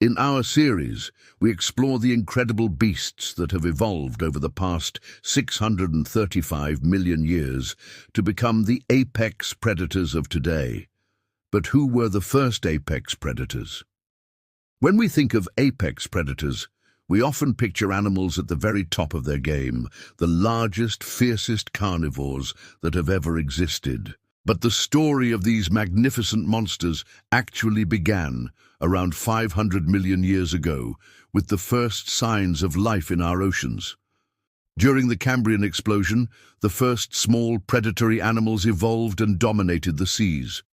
In our series, we explore the incredible beasts that have evolved over the past 635 million years to become the apex predators of today. But who were the first apex predators? When we think of apex predators, we often picture animals at the very top of their game, the largest, fiercest carnivores that have ever existed. But the story of these magnificent monsters actually began around 500 million years ago with the first signs of life in our oceans. During the Cambrian explosion, the first small predatory animals evolved and dominated the seas.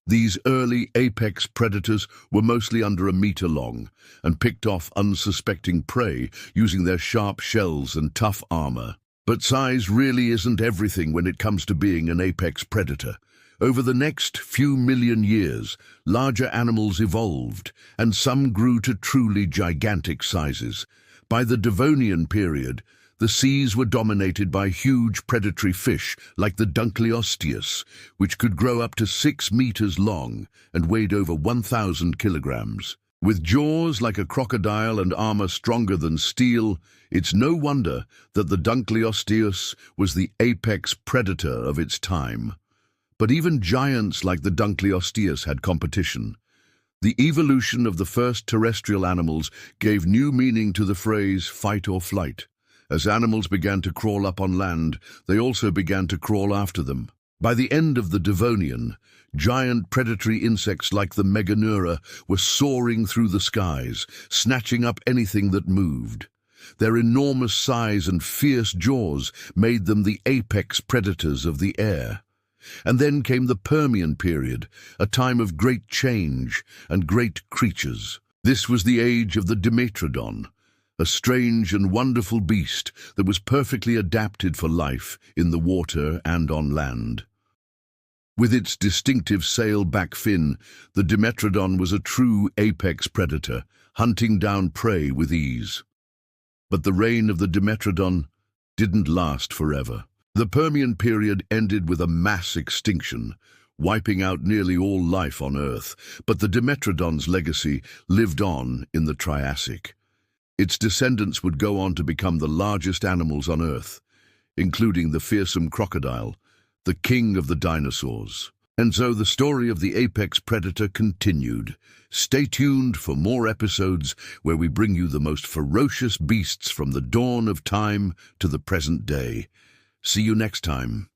These early apex predators were mostly under a meter long and picked off unsuspecting prey using their sharp shells and tough armor. But size really isn't everything when it comes to being an apex predator. Over the next few million years, larger animals evolved, and some grew to truly gigantic sizes. By the Devonian period, the seas were dominated by huge predatory fish like the Dunkleosteus, which could grow up to 6 meters long and weighed over 1,000 kilograms. With jaws like a crocodile and armor stronger than steel, it's no wonder that the Dunkleosteus was the apex predator of its time. But even giants like the Dunkleosteus had competition. The evolution of the first terrestrial animals gave new meaning to the phrase fight or flight. As animals began to crawl up on land, they also began to crawl after them. By the end of the Devonian, giant predatory insects like the Megalodon were soaring through the skies, snatching up anything that moved. Their enormous size and fierce jaws made them the apex predators of the air. And then came the Permian period, a time of great change and great creatures. This was the age of the Dimetrodon, a strange and wonderful beast that was perfectly adapted for life in the water and on land. With its distinctive sail-back fin, the Dimetrodon was a true apex predator, hunting down prey with ease. But the reign of the Dimetrodon didn't last forever. The Permian period ended with a mass extinction, wiping out nearly all life on Earth, but the Dimetrodon's legacy lived on in the Triassic. Its descendants would go on to become the largest animals on Earth, including the fearsome crocodile, the king of the dinosaurs. And so the story of the apex predator continued. Stay tuned for more episodes where we bring you the most ferocious beasts from the dawn of time to the present day. See you next time.